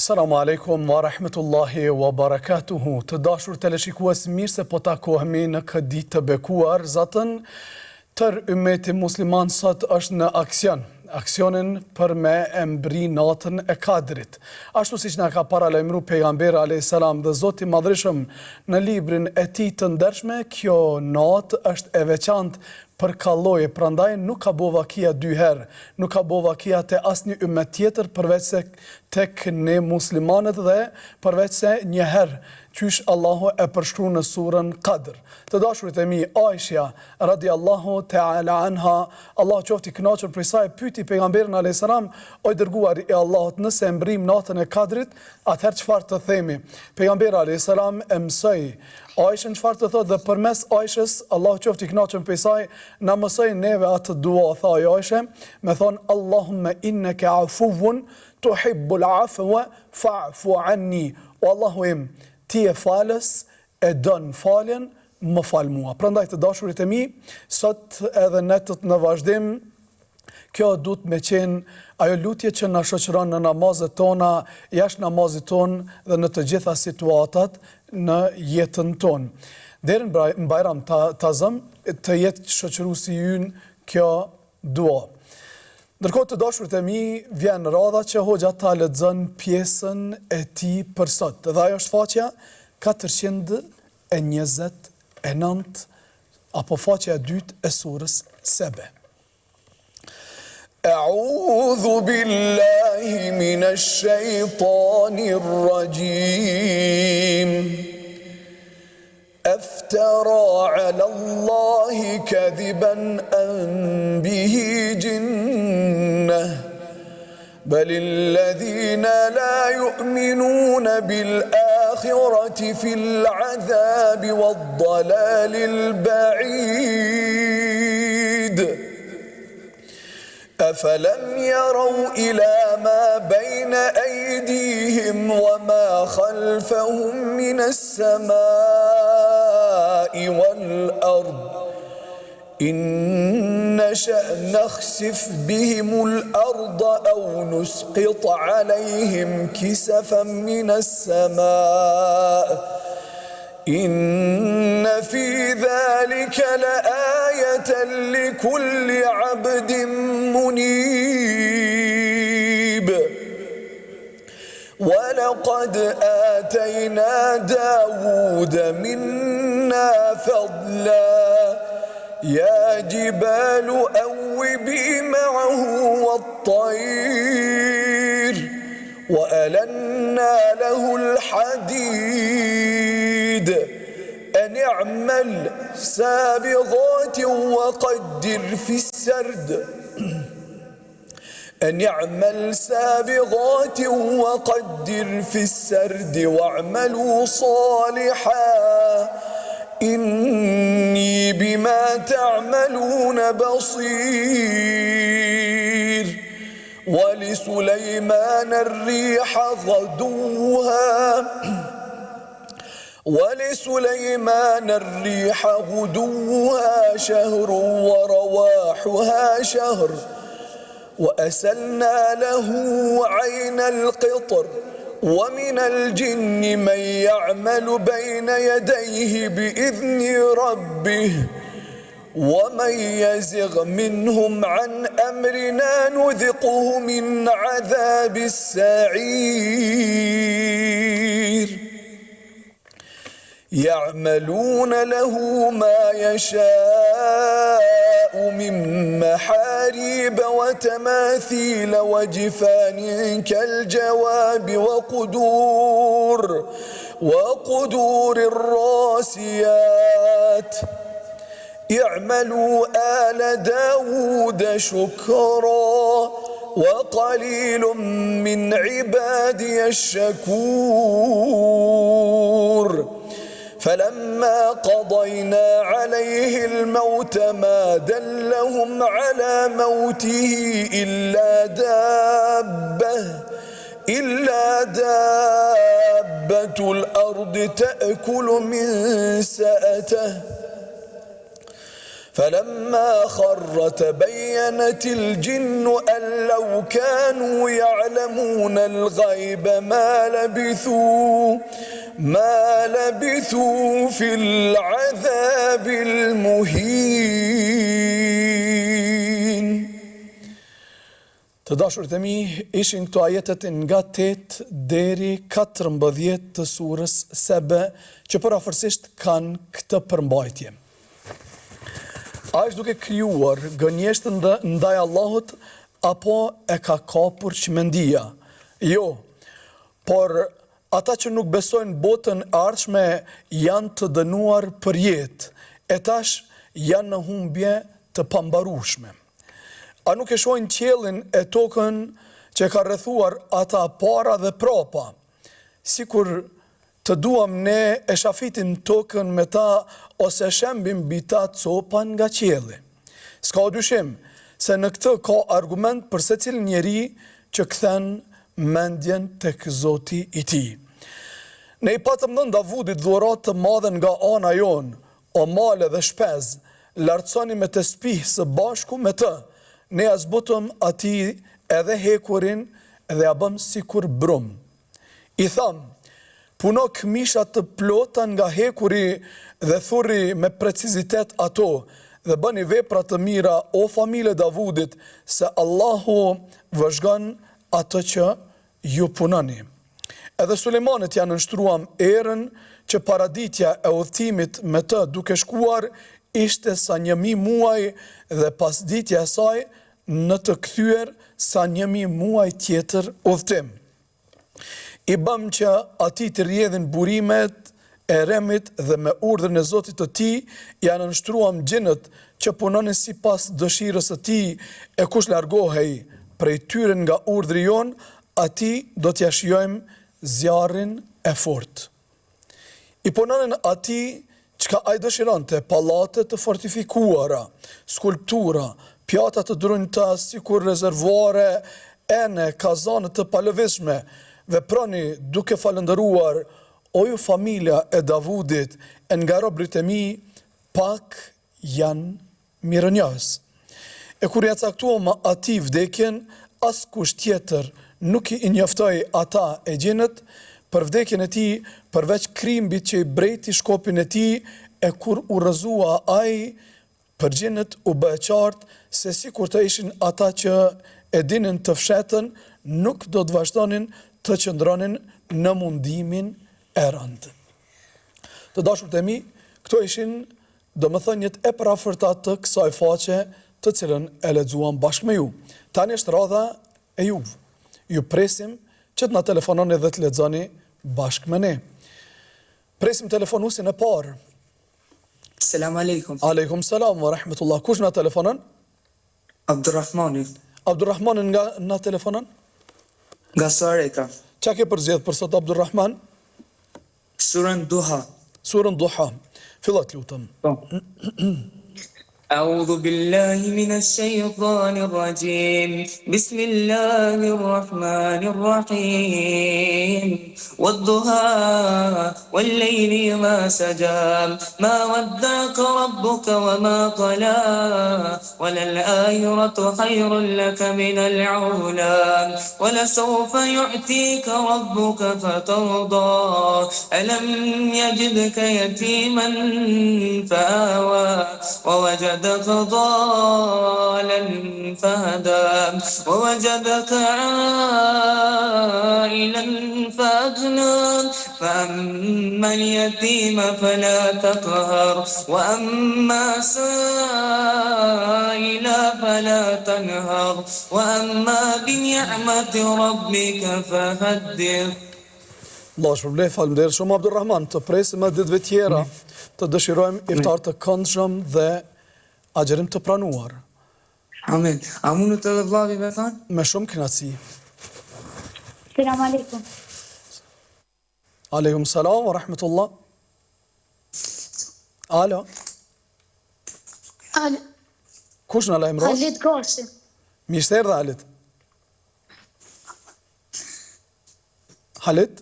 Assalamu alaikum wa rahmetullahi wa barakatuhu. Të dashur teleshikues, mirë se po takohemi në këtë ditë të bekuar. Zotën tër ummeti musliman sot është në aksionin për me e mbri natën e Kadrit. Ashtu siç na ka paralajmëruar pejgamberi alayhis salam dhe Zoti i Madhreshëm në librin e tij të ndershme, kjo natë është e veçantë për kalloje, prandaj nuk ka bo vakia dy herë, nuk ka bo vakia te asnjë ummet tjetër përveç se tek ne muslimanët dhe përveç se një herë qysh Allahu e përshkruan në surën Qadr. Të dashurit e mi, Aisha radiallahu ta'ala anha, Allah qofti i kënaqur prej saj, pyeti pejgamberin alayhis salam: "O dërguari i Allahut, nëse mbrim natën e Kadrit, atëherë çfarë të themi?" Pejgamberi alayhis salam e mësoi Aishën çfarë të thotë dhe përmes Aishës, Allah qofti i kënaqur prej saj, na mësoi neve atë dua, tha Aisha, me thon: "Allahumma innaka afuwun tuhibbul afwa fa'fu anni." O Allahu im, ti e falës, e don faljen, më fal mua. Prandaj të dashurit e mi, sot edhe netët në vazhdim, kjo duhet me qenë ajo lutje që na shoqëron në namazet tona, jashtë namazit ton dhe në të gjitha situatat në jetën tonë. Deri në Bajram Tazëm të jetë shoqëruesi ynë kjo dua. Ndërkohë të dashurit e mi, vjen radha që hoxha ta lexon pjesën e tij për sot. Dhe ajo është faqja 429 apo faqja e dytë e surës Sebe. A'udhu billahi minash shaitanir rajim. أفترى على الله كذبا أم به جنة بل الذين لا يؤمنون بالآخرة في العذاب والضلال البعيد أفلم يروا إلى ما بين أيديهم وما خلفهم من السماء والأرض إن نشأ نخسف بهم الأرض أو نسقط عليهم كسفا من السماء إن في ذلك لآية لكل عبد منيب ولقد آتينا داود منا فضلا يا جبال أوبي معه والطير وألنا له الحديد أن اعمل سابغات وقدر في السرد أن يعمل سابغات وقدر في السرد واعملوا صالحا إني بما تعملون بصير ولسليمان الريح غدوها شهر ورواحها شهر وأسلنا له عين القطر ومن الجن من يعمل بين يديه بإذن ربه ومن يزغ منهم عن أمرنا نذقه من عذاب السعير يعملون له ما يشاء من محاريب وتماثيل وجفان كالجواب وقدور الراسيات اعملوا آل داود شكرا وقليل من عبادي الشكور فلما قضينا عليه الموت ما دلهم على موته إلا دابة الأرض تأكل من سأته فلما خر تبينت الجن أن لو كانوا يعلمون الغيب ما لبثوا في العذاب المهين. Të dashurit e mi, ishin këto ajetet nga 8 deri 14 të surës Sebe, që përafërsisht kanë këtë përmbajtje. A është duke krijuar gënjeshtën ndaj Allahut, apo e ka kapur çmendia? Jo, por ata që nuk besojnë botën e ardhshme janë të dënuar për jetë, e tash janë në humbje të pambarueshme. A nuk e shohin qiellin e tokën që ka rrethuar ata para dhe prapa, sikur të duam ne e shafitim tokën me ta ose shembim mbi ta copan nga qielli. S'ka dyshim se në këtë ka argument për secilin njeri që kthen mendjen tek Zoti i tij. Ne i patëm dhënë Davudit dhuratë të madhe nga ana jon, o male dhe shpez, lartësoni me tespih së bashku me të. Ne ja zbutëm atij edhe hekurin dhe ja bëm sikur brum. I tham, puno këmisha të plota nga hekuri dhe thurri me precizitet ato dhe bëni vepra të mira o familje Davudit, se Allahu vëzhgon atë që ju punoni. Edhe Sulejmanit ja nënshtruam erën që paraditja e udhëtimit me të duke shkuar ishte sa 1000 muaj dhe pasditja e saj në të kthyer sa 1000 muaj tjetër udhëtim. I bëm që ati të rjedhin burimet e remit dhe me urdhën e Zotit të tij ja nënshtruam gjinët që punonin sipas dëshirës së tij, e kush largohej prej tyre nga urdhri jon, atij do t'ja shijojmë zjarrin e fortë. I punonin atij çka ai dëshironte, pallate të fortifikuara, skulptura, pjata të drunta sikur rezervuare, ene, kazane të palëvizshme. Veproni duke falëndëruar, o ju familja e Davudit, e nga robrit e mi, pak janë mirënjohës. E kur ja caktuam atij vdekjen, askush tjetër nuk i njoftoi ata e gjinët për vdekjen e tij, përveç krimbit që i brejti shkopin e tij, e kur u rrëzua ai, për gjinët u bë e qartë se sikur të ishin ata që e dinin të fshetën, nuk do të vazhdonin të qëndronin në mundimin e rëndë. Të dashurit e mi, këto ishin domethënjet e parafërta të kësaj faqe të cilën e lexuam bashkë me ju. Tani është radha e juve. Ju presim që të na telefononi dhe të lexoni bashkë me ne. Presim telefonuesin e parë. Selam aleikum. Aleikum selam wa rahmetullah. Kush na telefonon? Abdurrahmani. Abdurrahmani nga na telefonon? Nga Sareka. Qa ke përzgjedh për sot Abdurrahman? Surën Duha. Surën Duha. Fillat lutem. أعوذ بالله من الشيطان الرجيم بسم الله الرحمن الرحيم والضحى والليل ما سجى ما ودعك ربك وما قلى وللآخرة خير لك من العولى ولسوف يعطيك ربك فترضى ألم يجدك يتيما فآوى ووجدك ضالا فهدى ووجدك عائلا فأغنى فأما اليتيم فلا تقهر وأما سائل فلا تنهر وأما بنعمة ربك فحدث. Allah shpërblet, faleminderit shumë Abdurrahman. Të presim edhe ditëve tjera, të dëshirojmë iftar të këndshëm dhe agjerim të pranuar. Amin. A mundu të dhe vllavi me thanë? Me shumë kënaqësi. Selam aleikum. Aleikum salam wa rahmetullah. Alo. Kush në lajmërosh? Halit Goshi. Mirë se erdhe Halit. Halit,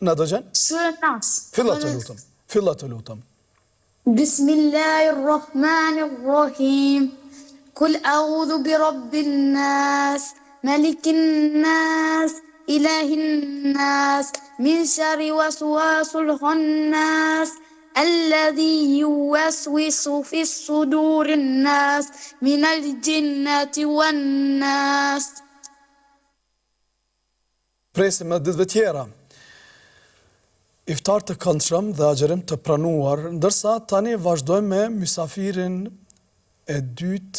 në dëgjen? Surën Nas. Fillat të lutem. Fillat të lutem. بسم الله الرحمن الرحيم قل أعوذ برب الناس ملك الناس إله الناس من شر وسواس الخناس الذي يوسوس في صدور الناس من الجنة والناس. Presim me ditëve tjera. Iftar të këndshëm dhe agjerim të pranuar, ndërsa tani vazhdojmë me mysafirin e dytë,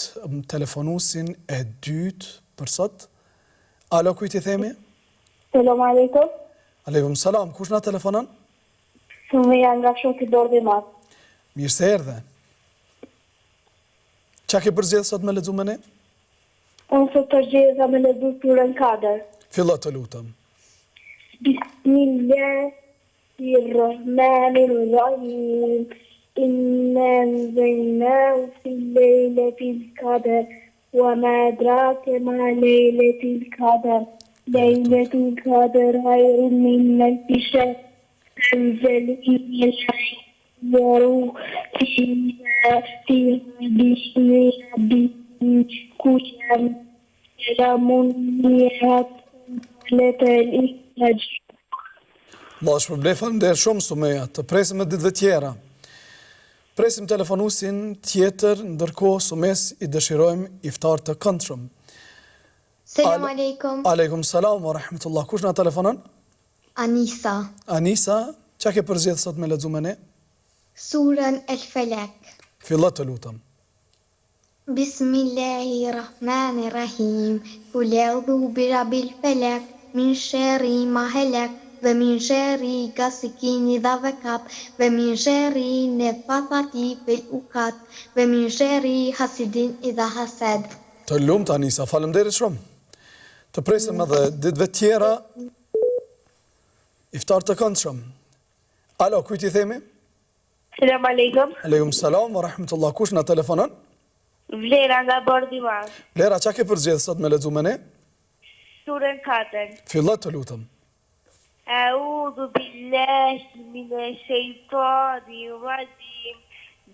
telefonusin e dytë për sot. Alo, kujt i themi? Selam aleikum. Aleikum salam, kush na telefonon? Sumia nga Fshati Dorë i Madh. Mirë se erdhe. Qa ke përzgjedhë sot me lexu me ne? Unë sot përgjigja me lexu surën Kader. Fillo të lutëm. Bismillahirrahmanirrahim. Inna anzalnahu fi laylatil qadr wa ma adraka ma laylatul qadr. Laylatul qadr khayrun min alfi shahr. تنزل الروح فيها بإذن ربهم كل سلام هي حتى الفجر. Allah shpërblej, faleminderit shumë Sumeja, të presim me ditëve tjera. Presim telefonusin tjetër, ndërkohë Sumes i dëshirojmë iftar të këndshëm. Selam aleikum. Aleikum salam wa rahmetullah. Kush na telefonon? Anisa. Anisa, qa ke përzgjedhë sot me lexu me ne? Surën El Felek. Fillo të lutëm. Bismillahirrahmanirrahim. Qul a'udhu birabbil falaq min sharri ma halak wa min sharri ghasiqin idha waqab wa min sharri naffathati fil uqad wa min sharri hasidin idha hasad. Të lumt Anisa, faleminderit shumë. Të presim edhe ditëve tjera iftar të këndshëm. Alo, kujt i themi? Selam aleikum. Aleikum salam wa rahmetullah. Kush na telefonon? Vlera nga Bordi i Madh. Vlera, qa ke përzgjedhë sot me lexu me ne? Surën Kader. Fillo të lutëm. A'udhu billahi minash shaitanir rajim.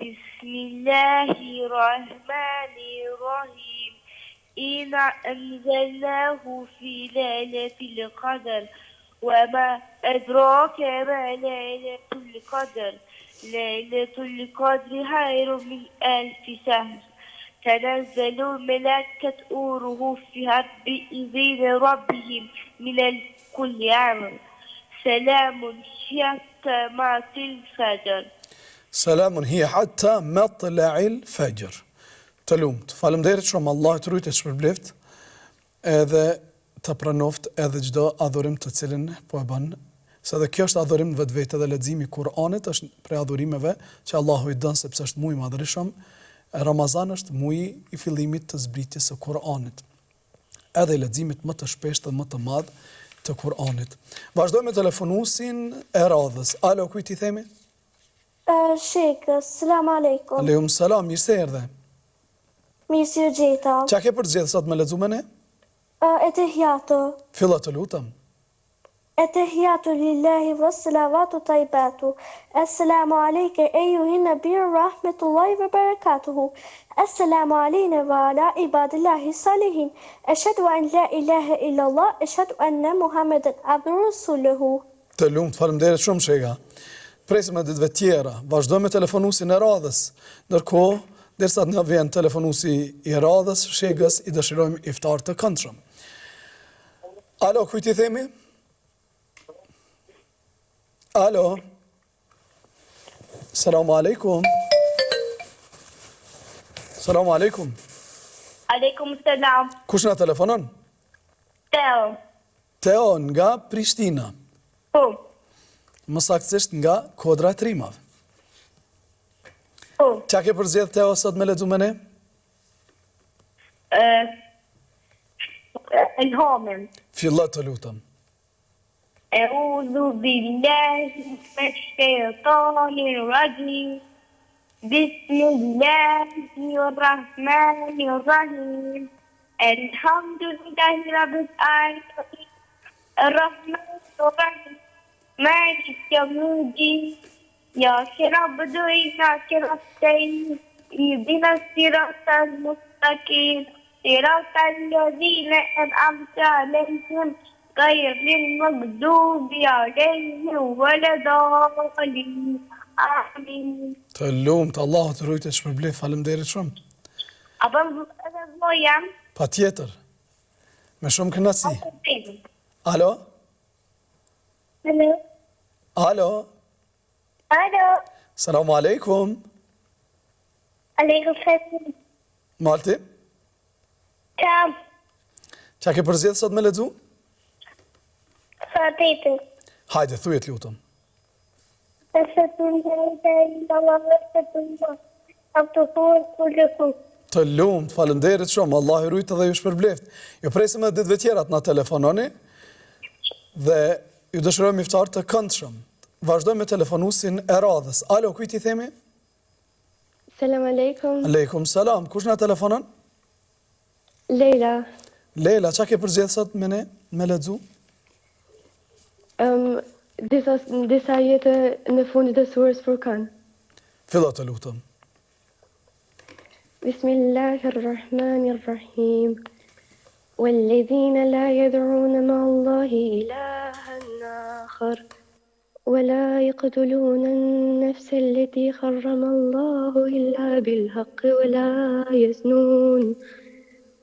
Bismillahirrahmanirrahim. Inna anzalnahu fi laylatil qadr. وما أدراك ما ليلة القدر ليلة القدر خير من ألف شهر تنزل الملائكة والروح فيها بإذن ربهم من كل أمر سلام هي حتى مطلع الفجر. Selamun hiya hatta matla'il fajr. Të lumt. Faleminderit shumë, Allah të rujtë e shpërbleft edhe të pranoft edhe çdo adhurim të cilin po e bën, se dhe kjo është adhurim vetvete dhe leximi i Kur'anit është prej adhurimeve që Allahu i dën sepse është muaj i madhërisëm. Ramazan është muaji i fillimit të zbritjes së Kur'anit, edhe i leximit më të shpeshtë dhe më të madh të Kur'anit. Vazhdojmë me telefonusin e radhës. Alo, kujt i themi? Shekës, selam aleikum. Aleikum salam, mirë se erdhe. Mirë si u gjeta. Qa ke përzgjedhë sot me lexu me ne? Etehiyatu. Fillo të lutëm. Etehiyatu lillahi wassalavatu tayyibatu. Assalamu alayka eyyuhan nabiyyu rahmetullahi wa barakatuhu. Assalamu alayna wa ala ibadillahi salihin. Ashhadu an la ilaha illallah, ashhadu anna Muhammadan abduhu wa rasuluhu. Të lumt, faleminderit shumë Shega. Presim me ditëve tjera. Vazhdojmë me telefonusin e radhës. Ndërkohë, derisa të na vjen telefonusi i radhës, Shegës i dëshirojmë iftar të këndshëm. Alo, kujt i themi? Alo. Selamu alaikum. Selamu alaikum. Aleikum selam. Kush na telefonon? Teo. Teo nga Prishtina. Po. Më saktësisht nga Kodra e Trimave. Po. Qa ke përzgjedhë Teo sot me lexu me ne? Elhamin. Fillo të lutëm. A'udhu billahi minash shaitanir rajim. Bismillahirrahmanirrahim. Alhamdulillahi rabbil alamin. Arrahmanir rahim. Maliki yawmiddin. يا رب دعيناك نستعين اهدنا الصراط المستقيم صراط الذين أنعمت عليهم غير المغضوب عليهم ولا الضالين آمين. Të lumt, Allahu të rujtë e shpërblef, faleminderit shumë. أبا أنا زويا Pa tjetër, me shumë kënaqësi. Alo? ألو Alo? ألو Salamu alaikum. عليكم السلام Malti, كم qa ke përzjedh sot me lexu? فاتيتي Hajde, thujet lutëm. أستغفر الله أبتغفر كلكم. Të lumt, faleminderit shumë, Allah i rujtë dhe ju shpërbleft. Ju presim edhe ditëve tjera të na telefononi dhe ju dëshirojmë iftar të këndshëm. Vazhdojmë me telefonusin e radhës. Alo, kujt i themi? Selam aleikum. Aleikum salam. Kush na telefonon? Leila. Leila, qa ke përzjedh sot me ne, me lexu? Disa jetë në fundit të surës Furkan. Fillo të lutëm. Bismillahirrahmanirrahim. والذين لا يدعون مع الله إلها آخر ولا يقتلون النفس التي حرم الله إلا بالحق ولا يزنون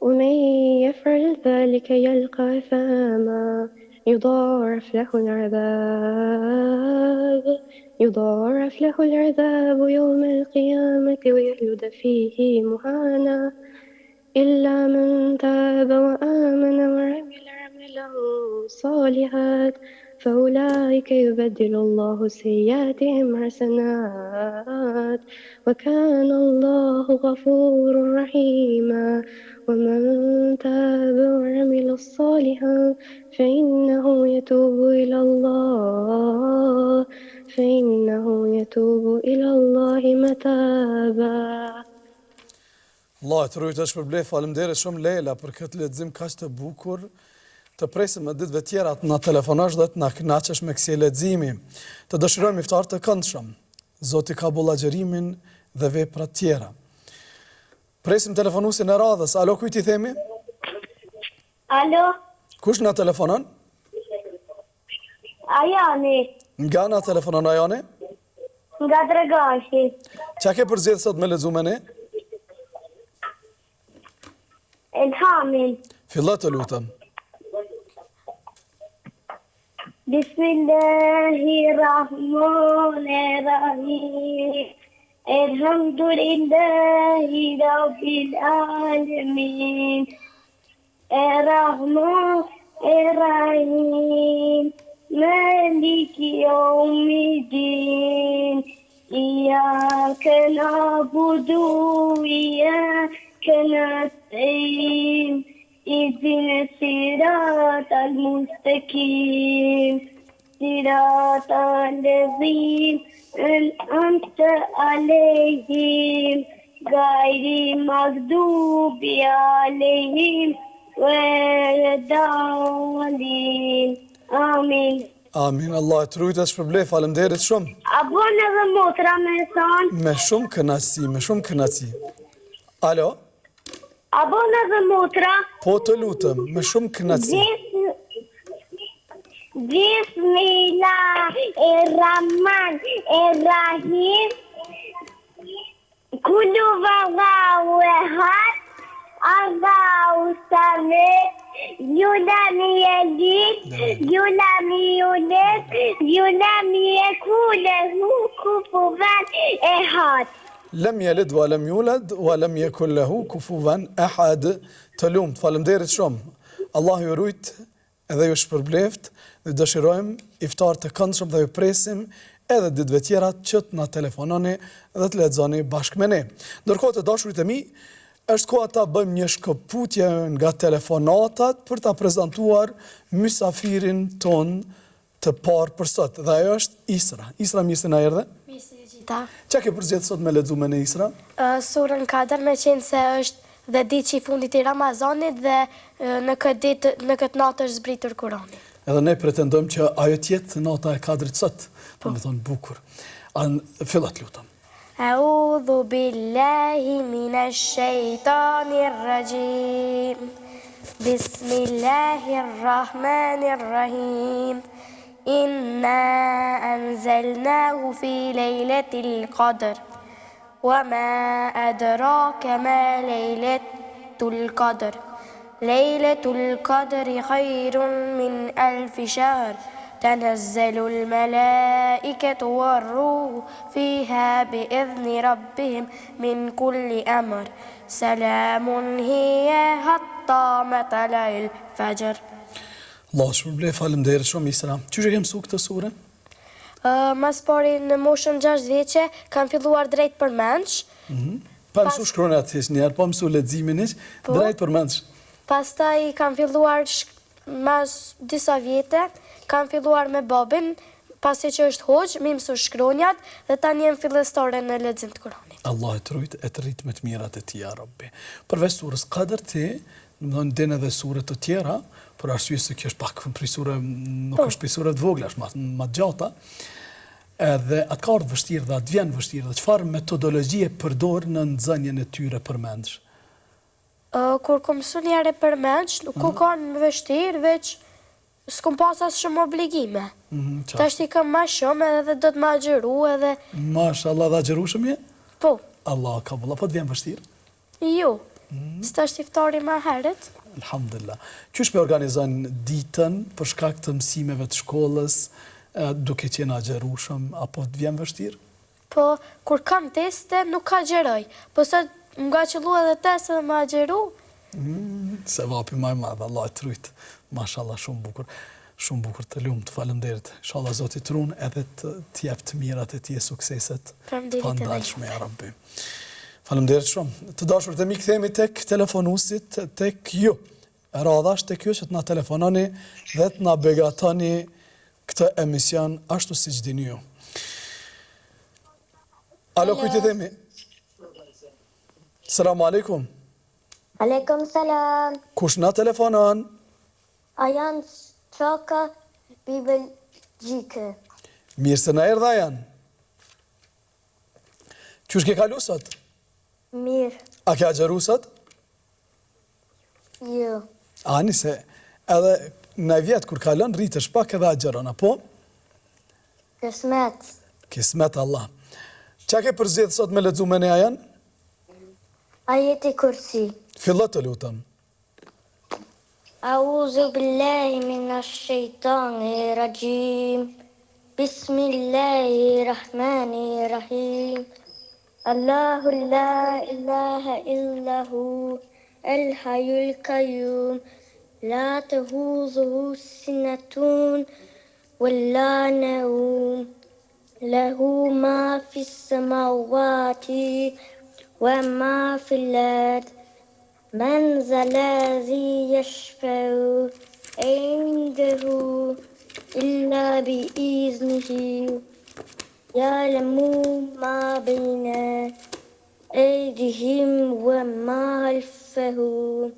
ومن يفعل ذلك يلقى أثاما يضاعف له العذاب يوم القيامة ويخلد فيه مهانا إلا من تاب وآمن وعمل عملا صالحا فأولئك يبدل الله سيئاتهم حسنات وكان الله غفورا رحيما ومن تاب وعمل صالحا فإنه يتوب إلى الله متابا. Allah të rujtë është përblef, faleminderit shumë Leila për këtë lexim kaq të bukur. Të presim me ditëve tjera të na telefonosh dhe të na kënaqësh me kësaj leximi. Të dëshirojmë iftar të këndshëm. Zoti ka bolla xherimin dhe vepra të tjera. Presim telefonusin e radhës. Alo, kujt i themi? Alo Kush na telefonon? Ajani Nga na telefonon Ajani? nga Dragashi. Qa ke përzjedh sot me lexu me ne? Elhamin. Fillo të lutëm. Bismillahirrahmanirrahim. Elhamdulillahi Rabbil Alamin. Ar-Rahman Ar-Rahim. Maliki Yawmiddin. Iyyaka na'budu wa iyyaka nasta'in. اهدنا الصراط المستقيم صراط الذين أنعمت عليهم غير المغضوب عليهم ولا الضالين آمين. Amin, Allah të rujtë është përblef, faleminderit shumë. Abon edhe motra me thonë. Me shumë kënaqësi. Alo? Abon edhe motra. Po të lutëm, me shumë kënaqësi. Bismillahirrahmanirrahim. Kullu vallahu ehad. Allahu samet. Yulam yelid. Yulam yulad. Yulam yekun lahu kufuwan ehad. Lem jelid wa lem julad wa lem jekun lehu kufuvan ahad. Të lumt, faleminderit shumë. Allah ju rujt edhe ju shpërbleft dhe dëshirojmë iftar të këndshëm dhe ju presim edhe ditëve tjera që të na telefononi dhe të lexoni bashkë me ne. Ndërkohë të dashurit e mi, është koha ta bëjmë një shkëputje nga telefonatat për ta prezantuar mysafirin ton të parë për sot. Dhe ajo është Isra. Isra, mirë se na erdhe. Qa ke përzgjedhur sot me lexu me ne Isra? Surën Kadr, me qenë se është dhe ditë që i fundit i Ramazanit dhe në këtë natë është zbritur Kurani. Edhe ne pretendojmë që ajo të jetë nata e Kadrit sot, do të thonë bukur. Fillat lutem. أعوذ بالله من الشيطان الرجيم بسم الله الرحمن الرحيم إنا أنزلناه في ليلة القدر وما أدراك ما ليلة القدر ليلة القدر خير من 1000 شهر تنزل الملائكة والروح فيها بإذن ربهم من كل أمر سلام هي حتى مطلع الفجر. Allah shpërblet, faleminderit shumë Isra. Çu e ke mësuar këtë sure? Mas pari në moshën 6 vjeçe kam filluar drejt përmendsh. Pa mësu shkronjat thjesht një herë, pa mësu leximin hiç, drejt përmendsh. Pastaj kam filluar mas disa vjete, kam filluar me babin, pasi që është hoxh, më mësoi shkronjat dhe tani jam fillestare në lexim të Kuranit. Allah e të rujt e të rrit me të mirat e tij, ya Rabbi. Përveç surës Qadr ti, domethënë den edhe sure të tjera, për arsye se kjo është pak për sure, nuk është për sure të vogla, është më gjata. Edhe atë ka ardhur vështirë dhe atë vjen vështirë, dhe çfarë metodologjie përdor në nxënien e tyre përmendsh? Kur kom mësu njëre përmendsh, nuk ku kanë më vështirë, veç s'kom pas as shumë obligime. Tash i kam ma shumë edhe do të ma agjeru edhe... Mashallah, dhe agjeru shumë je? Po. Allah ka bëlla, po të vjen vështirë? Jo, s'tash iftari ma herët. Alhamdulillah. Qysh me organizon ditën për shkak të mësimeve të shkollës, duke qenë agjerueshëm, apo të vjen vështirë? Po, kur kam teste, nuk agjeroj. Po sa nga qëllu edhe teste dhe ma agjeru. Se vapi maj madhe, Allah e të rujtë. Mashallah, shumë bukur. Shumë bukur të lumë, të falemderit. Inshallah, Zoti të runë edhe të jep të mirat e tje sukseset. Të pandalshme, ya Rabbi. Falemderit shumë. Të dashur të mi këthemi tek telefonusit, tek ju. Radhash tek ju që të na telefononi dhe të na begatoni këtë emision ashtu si që dini ju. Alo, kujtë themi? Selamu alaikum. Aleikum salam. Kush na telefonon? Ajan Çaka, Belgjike. Mirë se na erdha janë. Qysh ke kalu sot? Mirë. A ke agjeru sot? Jo. Ani se edhe në vjetë kur kalon rritësh pak edhe agjeron, apo? Kismet. Kismet Allah. Qa ke përzidhë sot me lexu me ne ajan? Ajeti Kursi. Fillo të lutëm. أعوذ بالله من الشيطان الرجيم بسم الله الرحمن الرحيم الله لا إله إلا هو الحي القيوم لا تأخذه سنة ولا نوم له ما في السماوات وما في الأرض من ذا الذي يشفع عنده إلا بإذنه يعلم ما بين أيديهم وما خلفهم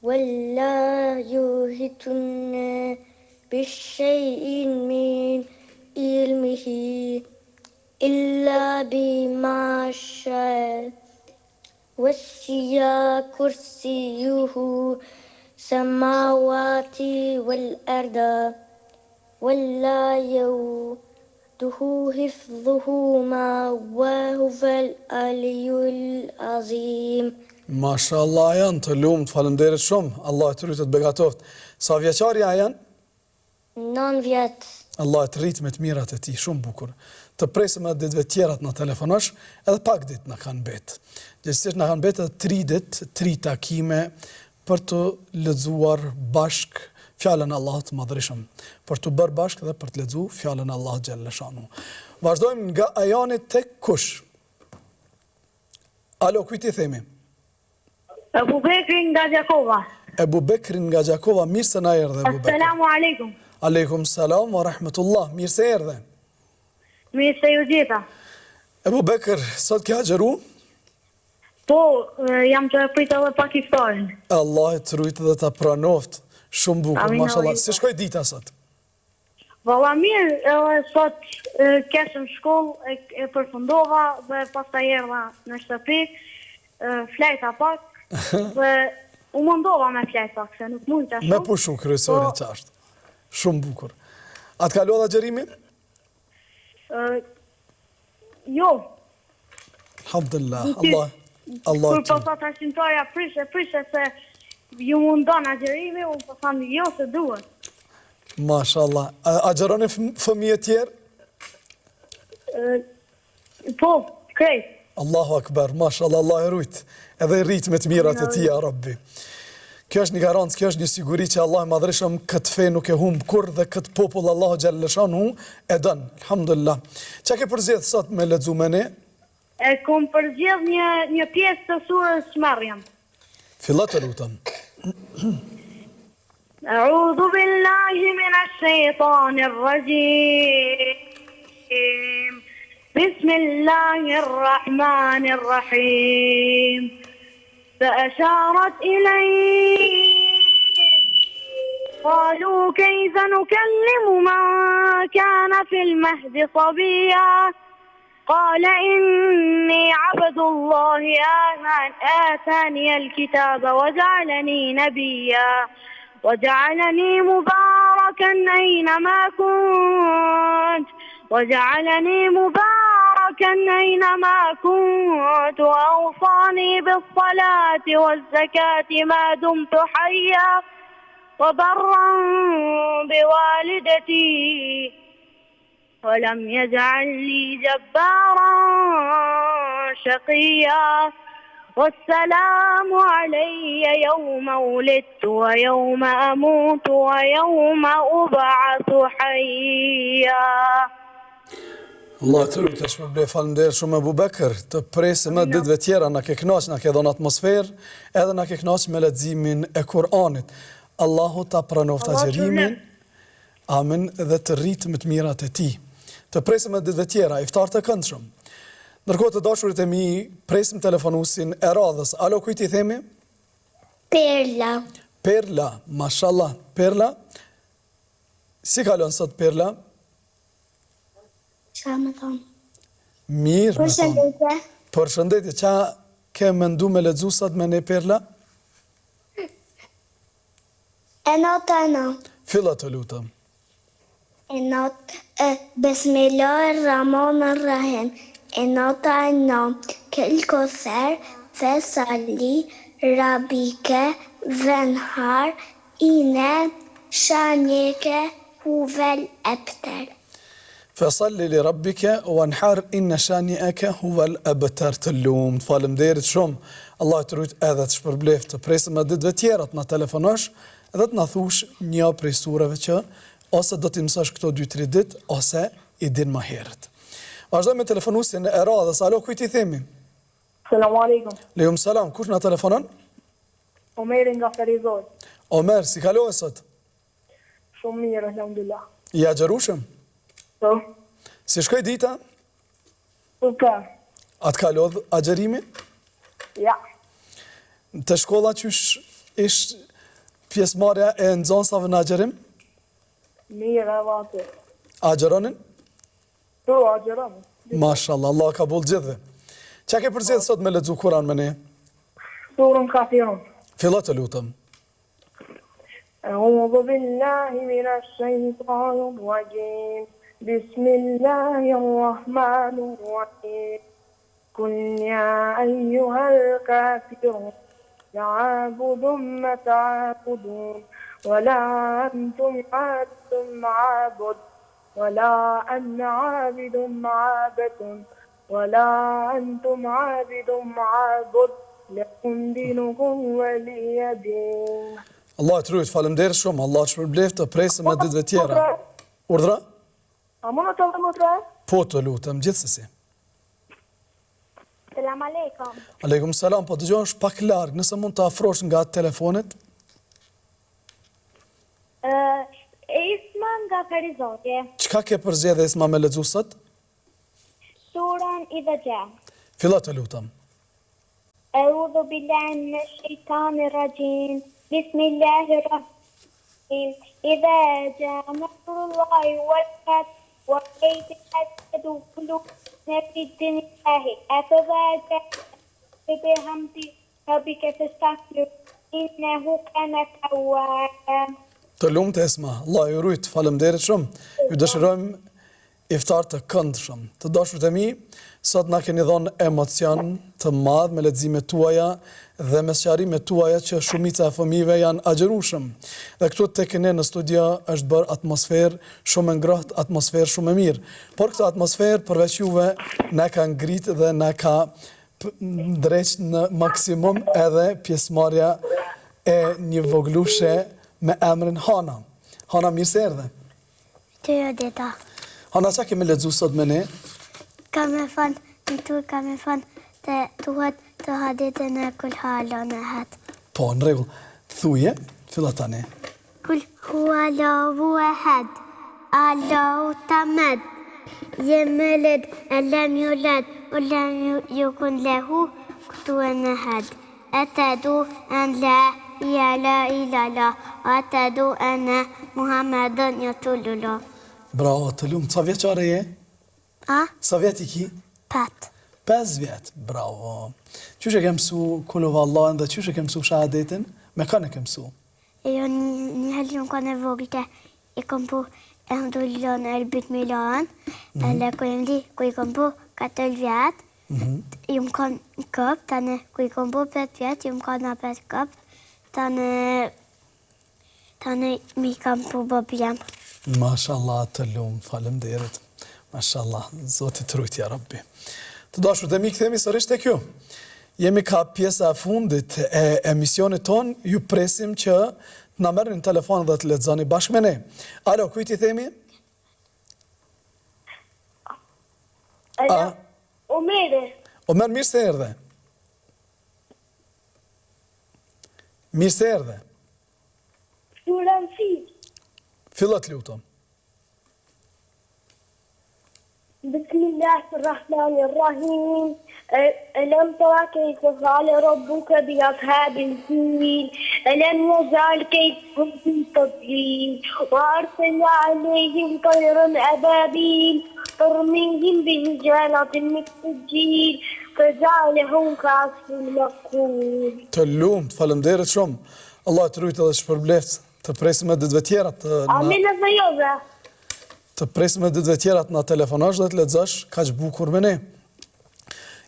ولا يحيطون بشيء من علمه إلا بما شاء وسع كرسيه السماوات والأرض ولا يؤوده حفظهما وهو العلي العظيم. Mashallah janë të lumë, të falemderit shumë. Allah të rritë të begatoft. Sa vjeqarja janë? 9 vjet. Allah të rritë me të mirat e ti, shumë bukur. Të presëm edhe ditëve tjerat në telefonash, edhe pak ditë në kanë betë. Gjithësisht në kanë betë edhe 3 ditë, 3 takime për të lexuar bashk fjalën Allah të madhrishëm, për të bërë bashk dhe për të lexu fjalën Allah Gjellëshanu. Vazhdojmë nga ajani tek kush? Alo, kujt i themi? Ebu Bekrin nga Gjakova. Ebu Bekrin nga Gjakova, mirë se na erdhe Ebu Bekrin. Assalamu alaikum. Aleikum salam wa rahmetullah, mirë se erdhe. Mirë se ju gjitha. Ebu Bekr, sot ke agjeru? Po, jam të pritë edhe pak iftarin. Allah e të rujtë dhe të pranoft. Shumë bukur, Amin, mashallah. amin. Si shkoj dita sot? Valla mirë, edhe sot keshëm shkollë, e përfundova dhe pastaj erdha në shtëpi, flejta pak, dhe u mundova me flejt pak, se nuk mund të shumë. Me pushu kryesore qashtë. Shumë bukur. A të kalua dhe gjerimi? Jo. Alhamdulillah, Allah Kur po ta shqimtarja prishe se ju mundon agjerimi, unë po thamë jo se duhet. Mashallah. A gjeroni fëmijë tjerë? Po, krejt. Allahu akbar, mashallah, Allah e rujt. Edhe rrit me të mirat e ti, ya Rabbi. Kjo është një garancë, kjo është një siguri që Allah i madhreshëm këtë fe nuk e humbë kur dhe këtë popull Allahu xhaleshanu e dën. Alhamdulillah. Çka ke përzgjedh sot me lexu me ne? E kom përzgjedh një pjesë të surës Maryam. Fillo të lutem. أعوذ بالله من الشيطان الرجيم بسم الله الرحمن الرحيم فأشارت إليه قالوا كيف نكلم من كان في المهد صبيا قال إني عبد الله آتاني الكتاب وجعلني نبيا وجعلني مباركا أينما كنت وأوصاني بالصلاة والزكاة ما دمت حيا وبرا بوالدتي ولم يجعلني جبارا شقيا والسلام علي يوم ولدت ويوم أموت ويوم أبعث حيا. Allah të lutë, shpërblej falenderoj shumë Abu Bekër, të presim edhe ditëve tjera na ke kënaqur, na ke dhënë atmosferë, edhe na ke kënaqur me leximin e Kur'anit. Allahu ta pranoft agjerimin. Amin dhe të rritë më të mirat e tij. Të presim edhe ditëve tjera, iftar të këndshëm. Ndërkohë të dashurit e mi, presim telefonusin e radhës. Alo, kujt i themi? Perla. Perla, mashallah. Perla, si kalon sot Perla? Qa me thonë? Mirë, me thonë. Përshëndetje. Përshëndetje, qa ke mendu me lexu sot me ne Perla? E nota. Fillo të lutem. E nota. Bismillahirrahmanirrahim. E nota. Kel kother, fesali, rabike, venhar, ine, shanjeke, huvel epter. Fesalli li rabbike wanhar inna shani'aka huwa al-abtar të lumt. Faleminderit shumë. Allah të rujt edhe të shpërbleft. Të presim edhe ditëve tjera të na telefonosh edhe të na thush një prej sureve që ose do t'i mësosh këto 2-3 ditë ose i din më herët. Vazhdojmë me telefonusin e radhës. Alo, kujt i themi? Selam aleikum. Lejum salam. Kush na telefonon? Omeri nga Ferizoj. Omer, si kaloj sot? Shumë mirë, alhamdulillah. I agjerushëm? Po, Si shkoj dita? super. A të kalodh agjerimi? Ja. Të shkolla qysh ish pjesëmarrja e nxënësave në agjerim? Mirë e vate. Agjeronin? Po, agjeram. Mashallah, Allah ka bol gjithve. Qa ke përzjedh sot me lexu Kur'an me ne? Surën Kafirun. Fillo të lutem. أعوذ بالله من الشيطان الرجيم بسم الله الرحمن الرحيم قل يا أيها الكافرون لا أعبد ما تعبدون ولا أنتم عابدون ما أعبد ولا أنا عابد ما عبدتم ولا أنتم عابدون ما أعبد لكم دينكم ولي دين. Allah të rujt, falemderë shumë, Allah të shpërbleft të presim e ditëve tjera. Urdhra? A mund të më tre? Po të lutem, gjithsesi. Selam aleikum. Aleikum salam, po dëgjohesh është pak larg, nëse mund të afrosh nga telefonit. Isma nga Ferizotje. Çka ke përzgjedhë Isma me lexu sot? Surën i dhe gja. Fillo të lutem. Eudhu billahi minash shaitanir rajim. إذا جاء نصر الله والفتح ورأيت الناس يدخلون في دين الله أفواجا بحمد ربك فاستغفر إنه كان توابا. Të lumt e esma, Allah ju rujt, faleminderit shumë. Ju dëshirojmë iftar të këndshëm. Të dashurt e mi, sot na keni dhënë emocion të madh me leximet tuaja dhe me sqarimet tuaja që shumica e fëmijëve janë agjerueshëm. Dhe këtu tek ne në studio është bërë atmosferë shumë e ngrohtë, atmosferë shumë e mirë. Por këtë atmosferë përveç juve na ka ngritë dhe na ka drejt në maksimum edhe pjesëmarrja e një voglushe me emrin Hana. Hana, mirë se erdhe. Të jo dita. Hana, qa kemi lexuar sot me ne? Kam e fan, kam e fan të tuhet të hadithin e kul halon e het. Po, në rregull. Thuje, filla tani. Kul huallahu ehad, Allahu tamed, yemeled, elem yulad, ulem yukun lehu, kutuan ehad. Atadu an la ilaha illallah, atadu anna Muhammadan rasulullah. Bravo, të lumë. Sa vjeqare je? A? Sa vjet i ki? 5. 5 vjet, bravo. Qysh e ke mësu kullu vallahin dhe qysh e ke mësu shahadetin? Me kanë e ke mësu? Jo një haljon kanë e voglte, i kom po e ndolon e elbit Milan, e le ku i kom po 4 vjet, i më kanë këp, tane ku i kom po 5 vjet, i më kanë 5 këp, tane mi kam po babjem. Mashallah, të lumë, faleminderit. Mashallah, Zoti të rujt, ja Rabbi. Të dashur dhe mi këthemi sërish të kjo. Jemi ka pjesa e fundit e emisionit ton, ju presim që të na merrni në telefon dhe të lexoni bashkë me ne. Alo, kujt i themi? Omeri. Omer, mirë se erdhe. Mirë se erdhe. Suran fi. Fillat lutem. Bismillahirrahmanirrahim. ألم تر كيف فعل ربك بأصحاب الفيل ألم يجعل كيدهم في تضليل وأرسل عليهم طيرا أبابيل ترميهم بحجارة من سجيل فجعلهم كعصف مأكول. Të lumt, faleminderit shumë. Allah të rujt edhe shpërbleft. Të presim me ditëve tjera Amin e zëjove. të presim me ditëve tjera të na telefonosh dhe të lexosh kaq bukur me ne.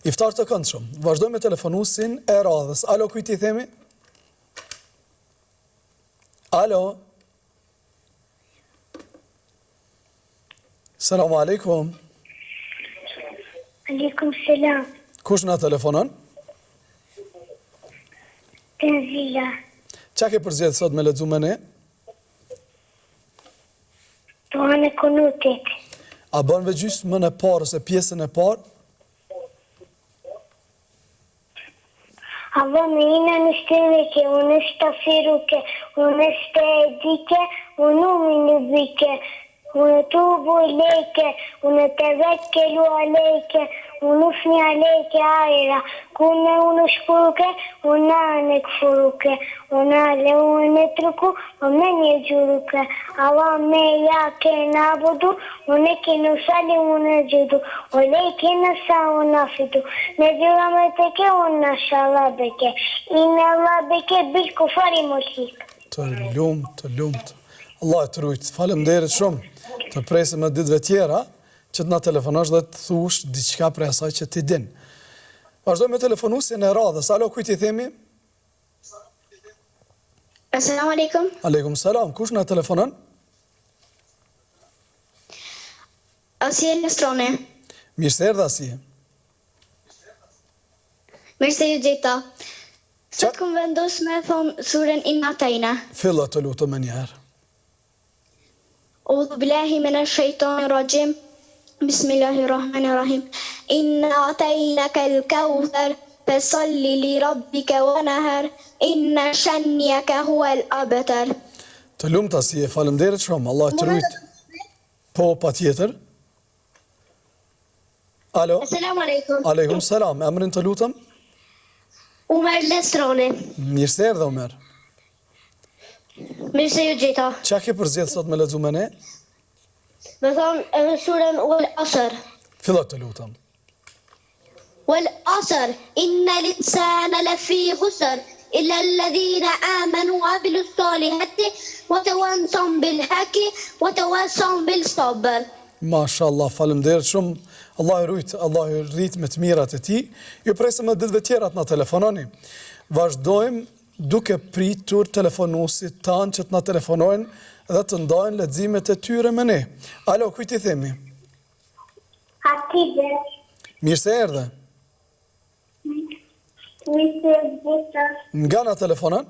Iftar të këndshëm. Vazhdojmë me telefonusin e radhës. Alo, kujt i themi? Alo. Selamu alaikum. Aleikum selam. Kush na telefonon? Tenzila. Qa ke përzgjedhur sot me lexu me ne? Duan e kunutit. A bën gjysmën e parë ose pjesën e parë? Avamina nishtemeke, unë shtafiruke, unë shtedike, unë minubike, unë tubu leke, unë të vekkelu aleke, unë ufni aleke ajra, kune unë shkuruke, unë anë këfuruke, unë ale unë truku, unë një gjuruke, Allah me ja ke nabudu, unë ke nusali unë gjudu, unë ke nësa unë afidu, në gjura me të ke unë nasha Allah beke, inë Allah beke bil kufari mushik. Të lumt. Allah të rujt, faleminderit shumë. Të presim me ditëve tjera që të na telefonosh dhe të thush diçka prej asaj që ti din. Vazhdojmë me telefonusin e radhës. Alo, kujt i themi? Assalamu alaikum. Aleikum salam. Kush na telefonon? Asie Lestrone. Mirë se erdhe Asie. Mirë se ju gjeta. Sot kom vendos me thonë surën Inna Atayna. Fillo të lutem më njëherë. أعوذ بالله من الشيطان الرجيم بسم الله الرحمن الرحيم إنا أعطيناك الكوثر فصل لربك ونهر إن شانئك هو الأبتر. Të lumt Asie, faleminderit shumë. Allah të rujt. Po, patjetër. Alo. Assalamu alaikum. Aleikum salam. Emrin të lutem? Umer Lestrone. Mirë se erdhe Omer. Mirë se ju gjeta. Qa ke përzgjedh sot me lexu me ne? Me thonë edhe surën Wal Asr. Fillo të lutem. Wal Asr, inna l'insana lafi khusr, illa alladhina amanu wa amilus salihati wa tawasaw bil haqi wa tawasaw bil sabr. Mashallah, faleminderit shumë. Allah i rujt, Allah i rrit me të mirat e tij. Ju presim edhe ditëve tjera të na telefononi. Vazhdojmë duke pritur telefonuesit tanë që të na telefonojnë dhe të ndajnë leximet e tyre me ne. Alo, kujt I themi? Hatice. Mirë se erdhe. Mirë se gjeta. Nga na telefonon?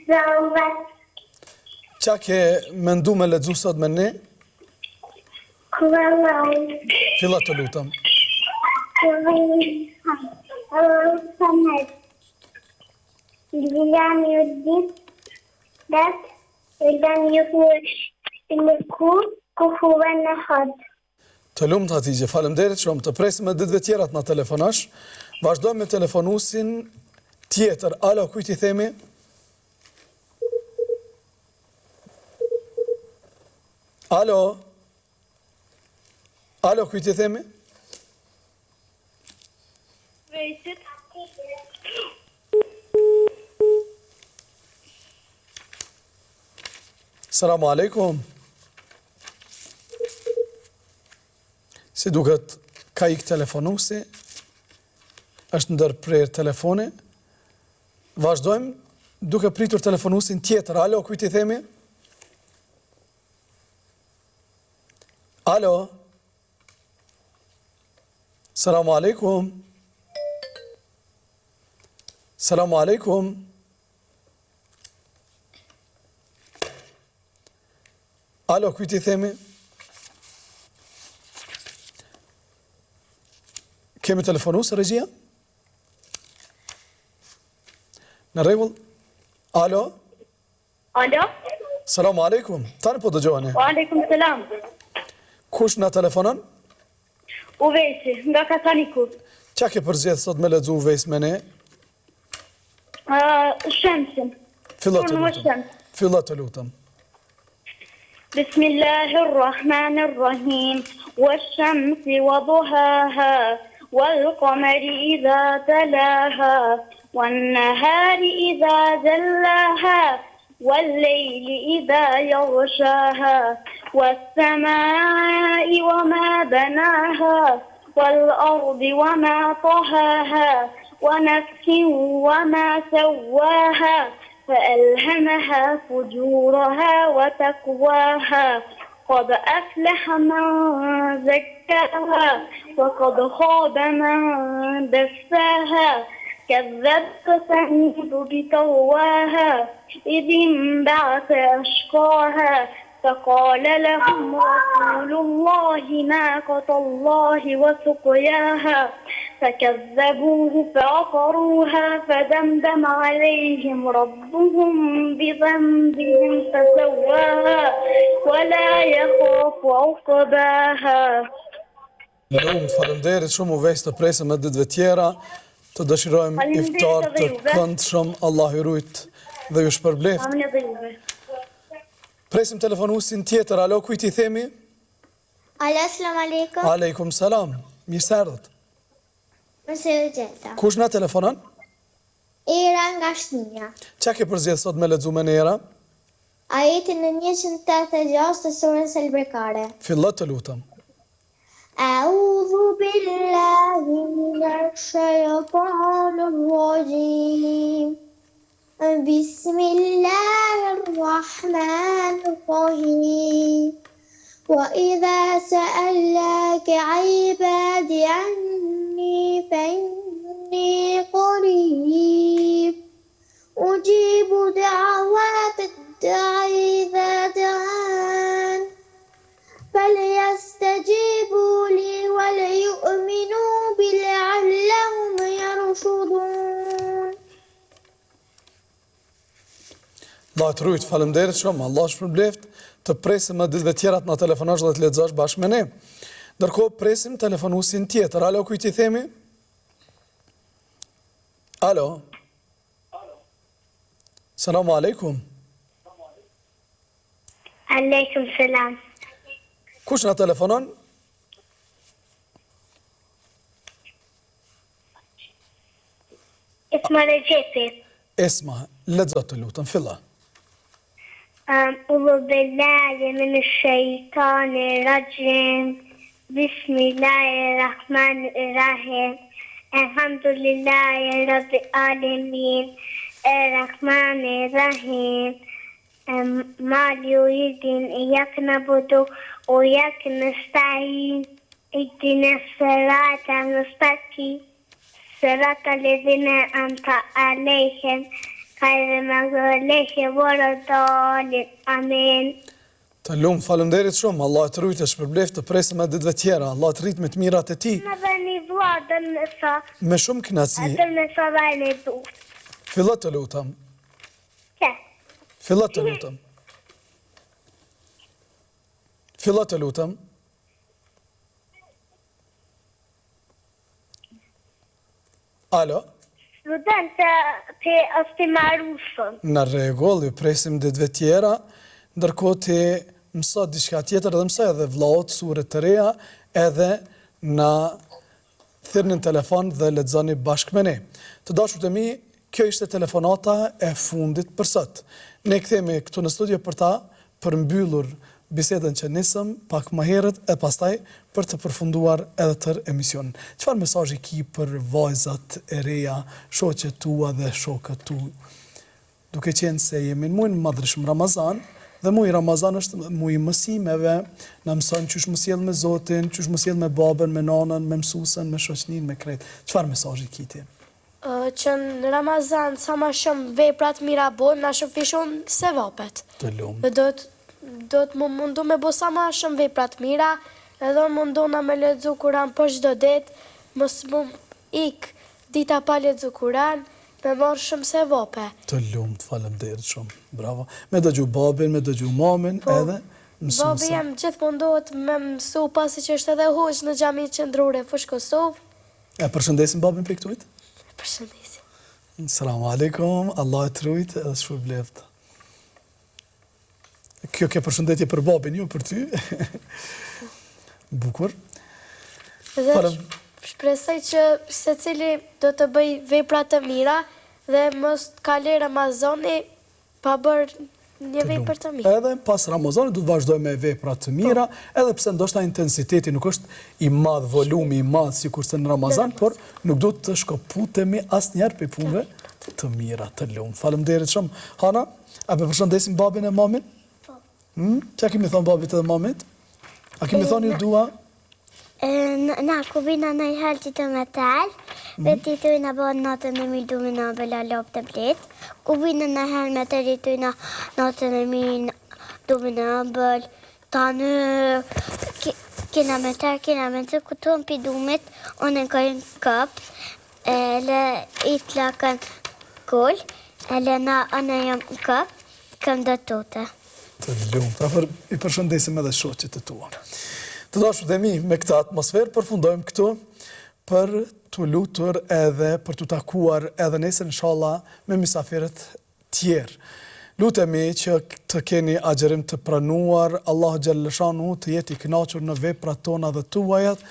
Zauvat. Qa ke mendu me lexu sot me ne? Kuvalaj. Filla të lutem. Samet. Ilham Yudit. Dat. Ilham Yudit. Ilku. Kufuan Ahad. Të lumt Hatice, faleminderit shumë. Të presim edhe ditëve tjera të na telefonash. Vazhdojmë me telefonuesin tjetër. Alo, kujt I themi? Alo. Alo, kujt I themi? Vejsit. Selamu alaikum. Si duket ka ik telefonuesi, është ndërprer telefoni. Vazhdojmë duke pritur telefonuesin tjetër. Alo, kujt I themi? Alo. Selamu alaikum. Selamu alaikum. Alo, kujt I themi? Kemi telefonues, regjia? Në rregull? Alo? Alo? Selamu alaikum. Tani po dëgjoheni. Wa alaikum selam. Kush na telefonon? Uvejsi, nga Kataniku. Qa ke përzgjedh sot me lexu Uvejs me ne? Shemsin. Fillo të Unë më lutem. shems. Fillo të lutem. Bismillahirrahmanirrahim. والشمس وضحاها والقمر إذا تلاها والنهار إذا جلاها والليل إذا يغشاها والسماء وما بناها والأرض وما طحاها ونفس وما سواها فألهمها فجورها وتقواها قد أفلح من زكاها وقد خاب من دساها كذبت ثمود بطغواها إذ انبعث أشقاها فقال لهم رسول الله ناقة الله وسقياها فكذبوه فعقروها فدمدم عليهم ربهم بذنبهم فسواها ولا يخاف عقباها. Faleminderit shumë Uvejs, të presim edhe ditëve tjera, të dëshirojmë iftar të këndshëm, Allah ju rujt dhe ju shpërbleft. Amin edhe juve. Presim telefonuesin tjetër. Alo, kujt I themi? Alo, selam aleikum. Aleikum salam. Mirë se erdhët. Mirë se u gjeta. Kush na telefonon? Era nga Shnia. Qa ke përzgjedh sot me lexu me ne Era? Ajetin në 186 të surës Al-Bekare. Fillo të lutem. A'udhu billahi minash shaytanir rajim. Bismillahirrahmanirrahim. وإذا سألك عبادي عني فإني قريب أجيب دعوات الداعي إذا دعان فليستجيبوا لي وليؤمنوا بي لعلهم يرشدون. Allah të rujt, faleminderit shumë, Allah shpërbleft, të presim më ditëve tjera të na telefonosh dhe të lexosh bashkë me ne. Ndërkohë presim telefonuesin tjetër. Alo, kujt I themi? Alo. Selamu alaikum. Aleikum selam. Kush na telefonon? Isma Recepi. Esma, lexo të lutem, fillo. أعوذ بالله من الشيطان الرجيم بسم الله الرحمن الرحيم الحمد لله رب العالمين الرحمن الرحيم مالك يوم الدين إياك نعبد وإياك نستعين اهدنا الصراط المستقيم صراط الذين أنعمت عليهم غير المغضوب عليهم ولا الضالين آمين. Të lumë, falemderit shumë, Allah të rujtë është përbleft të presë me ditëve tjera, Allah të rritë me të mirat e ti. Në dhe një vladën në sa, Me shumë knasi, atër në sa dhe në du. fillat të lutëm, Që? fillat të lutëm. Fillat të lutëm. Alo? Lutën të është i marusën. Në regull, ju presim ditëve tjera, ndërkohë të mësot diçka tjetër dhe mësoj edhe vllaut sure të reja edhe na thirrni në telefon dhe lexoni bashkë me ne. Të dashur të mi, kjo ishte telefonata e fundit për sot. Ne kthehemi këtu në studio për ta përmbyllur bisedën që nisëm pak më herët e pastaj për të përfunduar edhe tër emisionin. Çfarë mesazhi ki për vajzat e reja, shoqet tua dhe shokët tu? Duke qenë se jemi në muajin madhreshëm Ramazan, dhe muaji Ramazan është muaji i mësimeve, na mëson çush mos sjell me Zotin, çush mos sjell me babën, me nanën, me mësuesen, me shoqëninë, me krejt. Çfarë mesazhi ki ti? Që në Ramazan sa ma shumë veprat mira bon, na shëfishon se vapet. Të lumë. Dhe do të më mundu me bo sa ma shumë veprat mira, edhe mundu na me lexu Kur'an për çdo ditë, mos më ik dita pa lexu Kur'an, me marrë shumë se vape. Të lumë, të falemderit shumë. Bravo. Me dëgju babin, me dëgju mamin, edhe mësuesen. Babi jam gjithë mundohet me mësu pasi që është edhe hoq në xhami qendrore Fush Kosovë. E përshëndesim babin për këtujt? Përshëndesim. Selamu alaikum, Allah e të rujt edhe shpërbleft. Kjo ke përshëndetje për babin, jo për ty. Bukur. Dhe shpresoj që secili do të bëj vepra të mira dhe mos të kaloj Ramazani pa bërë një vepër të mirë. Edhe pas Ramazanit du të vazhdoj me vepra të mira, edhe pse ndoshta intensiteti nuk është i madh, volumi i madh sikurse në Ramazan, por nuk do të shkoputemi asnjëherë për punëve të mira, të lumë. Faleminderit shumë. Hana, a be përshëndesim babin e mamin? Që a kemi thonë babit edhe mamit? A kemi thonë ju dua? Na kubina në i halë të me talë, dhe ti të i në bënë natën e mi dume në bëlla lopë të blitë. Kubina në halë me të rritu i në natën e mi dume në bëllë. Ta në kina me të këton për dumit, unë në kajnë këpë, le i të lakën kull, le na anë jam këpë, këm dhe tute. Të lumë, i përshëndesim edhe shoqet e tua. Të dashur dhe mi, me këtë atmosferë përfundojmë këtu për të lutur edhe për të takuar edhe nesër inshallah me mysafirët tjerë. Lutemi që të keni agjerim të pranuar, Allahu xhalleshanu të jetë i kënaqur në veprat tona dhe tuajat.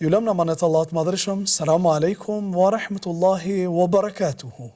Ju lëm në amanet Allah të madhreshëm. Selamu alaikum wa rahmetullahi wa barakatuhu.